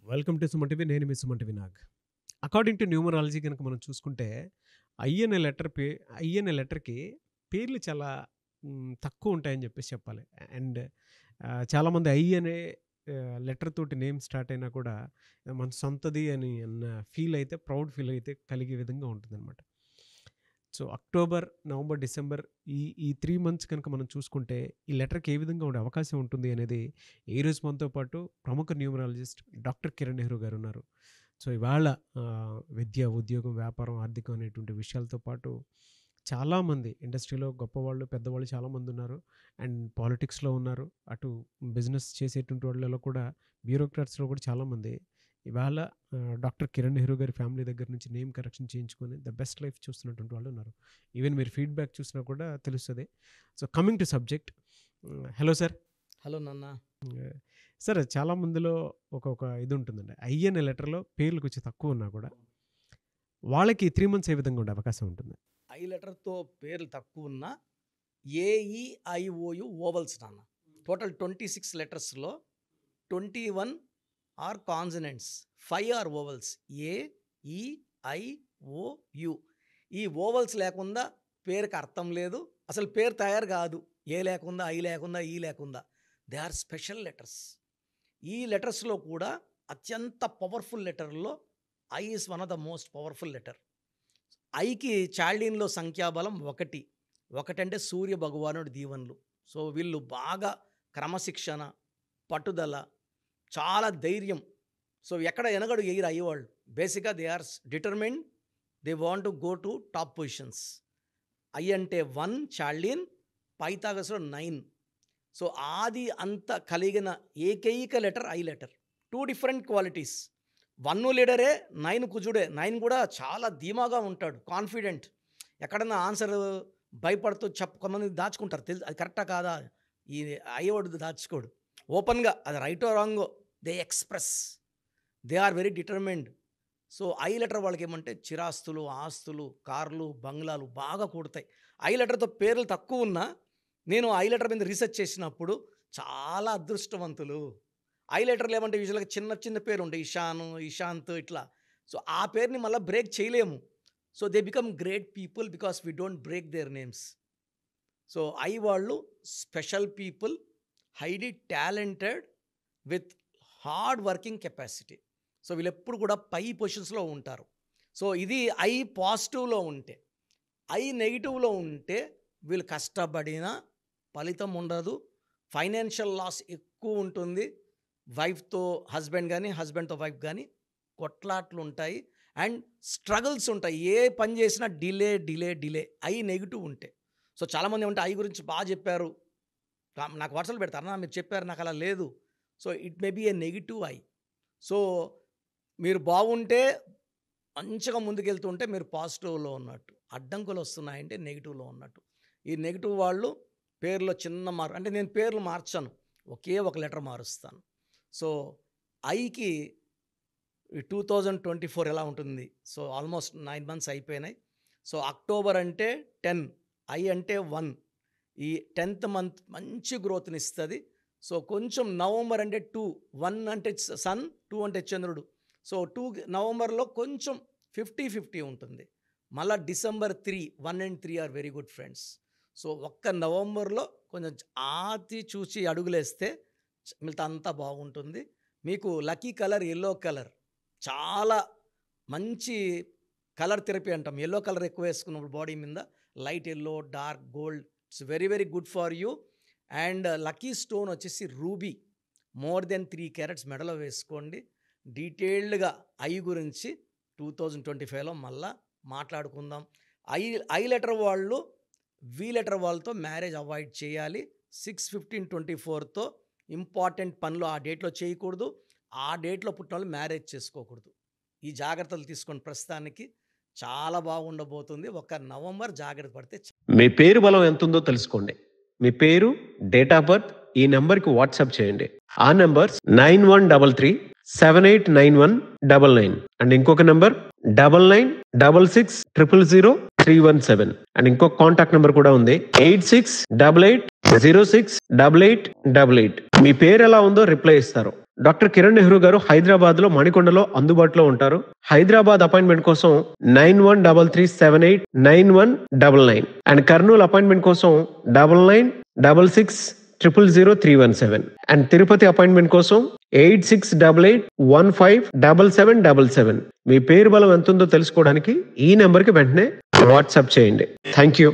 Welcome to Suman TV. నేను మీ Suman TV Nag. According to numerology కనుక మనం చూసుకుంటే ఐ అనే లెటర్‌కి పేర్లు చాలా తక్కువ ఉంటాయని చెప్పేసి చెప్పాలి. అండ్ చాలామంది ఐ అనే లెటర్ తోటి నేమ్ స్టార్ట్ అయినా కూడా మన సొంతది అని అన్న ప్రౌడ్ ఫీల్ అయితే కలిగే విధంగా ఉంటుందన్నమాట. సో అక్టోబర్, నవంబర్, డిసెంబర్ ఈ 3 మంత్స్ కనుక మనం చూసుకుంటే ఈ లెటర్‌కి ఏ విధంగా ఉండే అవకాశం ఉంటుంది అనేది ఈరోజు మనతో పాటు ప్రముఖ న్యూమరాలజిస్ట్ డాక్టర్ కిరణ్ నెహ్రూ గారు ఉన్నారు. సో ఇవాళ విద్య, ఉద్యోగం, వ్యాపారం, ఆర్థికం అనేటువంటి విషయాలతో పాటు చాలామంది ఇండస్ట్రీలో గొప్పవాళ్ళు, పెద్దవాళ్ళు చాలామంది ఉన్నారు. అండ్ పాలిటిక్స్‌లో ఉన్నారు. అటు బిజినెస్ చేసేటువంటి వాళ్ళలో కూడా బ్యూరోక్రాట్స్‌లో కూడా చాలామంది ఇవాళ డాక్టర్ కిరణ్ నెహ్రూ గారి ఫ్యామిలీ దగ్గర నుంచి నేమ్ కరెక్షన్ చేయించుకొని ద బెస్ట్ లైఫ్ చూస్తున్నటువంటి వాళ్ళు ఉన్నారు. ఈవెన్ మీరు ఫీడ్‌బ్యాక్ చూసినా కూడా తెలుస్తది. So coming to subject. Hello sir. Hello నాన్న. సార్ చాలా మందిలో ఒక ఇది ఉంటుందండి. ఐ అనే లెటర్‌లో పేర్లు కొంచెం తక్కువ ఉన్నా కూడా వాళ్ళకి 3 మంత్స్ ఏ విధంగా ఉండే అవకాశం ఉంటుంది? ఐ లెటర్‌తో పేర్లు తక్కువ ఉన్న ఏఈఐఓయు ఓవల్స్ నాన్న. టోటల్ 26 లెటర్స్‌లో 21 are consonants, 5 are vowels. A E I O U. ఈ ఓవల్స్ లేకుండా పేరుకి అర్థం లేదు. అసలు పేరు తయారు కాదు. ఏ లేకుండా, ఐ లేకుండా, ఈ లేకుండా. They are special letters. ఈ లెటర్స్లో కూడా అత్యంత పవర్ఫుల్ లెటర్లో I is one of the most powerful letter. ఐకి చాల్డీన్లో సంఖ్యాబలం 1. 1 అంటే సూర్య భగవానుడి దీవెనలు. సో వీళ్ళు బాగా క్రమశిక్షణ, పట్టుదల, చాలా ధైర్యం. సో ఎక్కడ ఎనగడు ఎయిర్ అయ్యేవాళ్ళు. బేసిక్గా they are determined. They want to go to top positions. I అంటే 1 చాల్డీన్, పైథాగరస్‌లో 9. సో ఆది అంత కలిగిన ఏకైక letter I letter. 2 different qualities. 1 లీడరే, 9 కుజుడే. 9 కూడా చాలా ధీమాగా ఉంటాడు, కాన్ఫిడెంట్. ఎక్కడన్నా ఆన్సర్ భయపడుతూ కొంతమంది దాచుకుంటారు. అది కరెక్టా కాదా, ఈ అయ్యేవాడు దాచుకోడు. ఓపెన్గా అది రైటో రాంగో they express. They are very determined. So I letter వాళ్ళకి ఏమంటే చిరాస్తులు, ఆస్తులు, కార్లు, బంగ్లాలు బాగా కూడతాయి. ఐ లెటర్తో పేర్లు తక్కువ ఉన్నా నేను ఐ లెటర్ మీద రీసెర్చ్ చేసినప్పుడు చాలా అదృష్టవంతులు. ఐ లెటర్లు ఏమంటే యూజువల్గా చిన్న పేరు ఉంటాయి, ఇషాను, ఇషాంత్ ఇట్లా. సో ఆ పేరుని మళ్ళీ బ్రేక్ చేయలేము. So they become great people because we don't break their names. So I వాళ్ళు special people, highly talented with hard working capacity. So వీళ్ళు ఎప్పుడు కూడా పై పొజిషన్స్లో ఉంటారు. సో ఇది ఐ పాజిటివ్లో ఉంటే. ఐ నెగిటివ్లో ఉంటే వీళ్ళు కష్టపడినా ఫలితం ఉండదు. ఫైనాన్షియల్ లాస్ ఎక్కువ ఉంటుంది. వైఫ్తో హస్బెండ్ కానీ, హస్బెండ్తో వైఫ్ కానీ కొట్లాట్లు ఉంటాయి అండ్ స్ట్రగుల్స్ ఉంటాయి. ఏ పని చేసినా డిలే. ఐ నెగిటివ్ ఉంటే. సో చాలామంది ఏమంటే ఐ గురించి బాగా చెప్పారు, నాకు వాట్సాప్ పెడతారు, మీరు చెప్పారు, నాకు అలా లేదు. So it may be a negative I. So మీరు బాగుంటే మంచిగా ముందుకెళ్తుంటే మీరు పాజిటివ్లో ఉన్నట్టు. అడ్డంకులు వస్తున్నాయంటే నెగిటివ్లో ఉన్నట్టు. ఈ నెగిటివ్ వాళ్ళు పేర్లో చిన్న అంటే నేను పేర్లు మార్చాను, ఒకే ఒక లెటర్ మారుస్తాను. సో ఐకి 2024 ఎలా ఉంటుంది? సో ఆల్మోస్ట్ 9 మంత్స్ అయిపోయినాయి. సో అక్టోబర్ అంటే 10, ఐ అంటే 1. ఈ 10th మంత్ మంచి గ్రోత్ని ఇస్తుంది. సో కొంచెం నవంబర్ అంటే 2, 1 అంటే సన్, 2 అంటే చంద్రుడు. సో నవంబర్లో కొంచెం 50-50 ఉంటుంది. మళ్ళీ December 3, 1 and 3 are very good friends. So ఒక్క నవంబర్లో కొంచెం ఆతి చూసి అడుగులేస్తే మిగతా అంతా బాగుంటుంది. మీకు లక్కీ కలర్ ఎల్లో కలర్, చాలా మంచి కలర్ థెరపీ అంటాం. ఎల్లో కలర్ ఎక్కువ వేసుకున్నప్పుడు బాడీ మీద light yellow, dark gold, it's very very good for you. And lucky stone వచ్చేసి రూబీ, మోర్ దెన్ 3 క్యారెట్స్ మెడలో వేసుకోండి. డీటెయిల్డ్గా ఐ గురించి 2025లో మళ్ళా మాట్లాడుకుందాం. ఐ లెటర్ వాళ్ళు వి లెటర్ వాళ్ళతో మ్యారేజ్ అవాయిడ్ చేయాలి. 6/15/24తో ఇంపార్టెంట్ పనులు ఆ డేట్లో చేయకూడదు. ఆ డేట్లో పుట్టిన వాళ్ళు మ్యారేజ్ చేసుకోకూడదు. ఈ జాగ్రత్తలు తీసుకొని ప్రస్తుతానికి చాలా బాగుండబోతుంది. ఒక నవంబర్ జాగ్రత్త పడితే. మీ పేరు బలం ఎంత ఉందో తెలుసుకోండి. మీ పేరు, డేట్ ఆఫ్ బర్త్ ఈ నెంబర్కి వాట్సాప్ చేయండి. ఆ నెంబర్ 9133789199 అండ్ ఇంకొక నెంబర్ 9966000317 అండ్ ఇంకొక కాంటాక్ట్ నెంబర్ కూడా ఉంది 8688068888. మీ పేరు ఎలా ఉందో రిప్లై ఇస్తారు. డాక్టర్ కిరణ్ నెహ్రూ గారు హైదరాబాద్లో మణికొండలో అందుబాటులో ఉంటారు. హైదరాబాద్ అపాయింట్మెంట్ కోసం 9133791999 అండ్ కర్నూలు అపాయింట్మెంట్ కోసం 9966000317 అండ్ తిరుపతి అపాయింట్మెంట్ కోసం 8688157777. మీ పేరు బలం ఎంతుందో తెలుసుకోవడానికి ఈ నెంబర్కి వెంటనే వాట్సాప్ చేయండి. Thank you.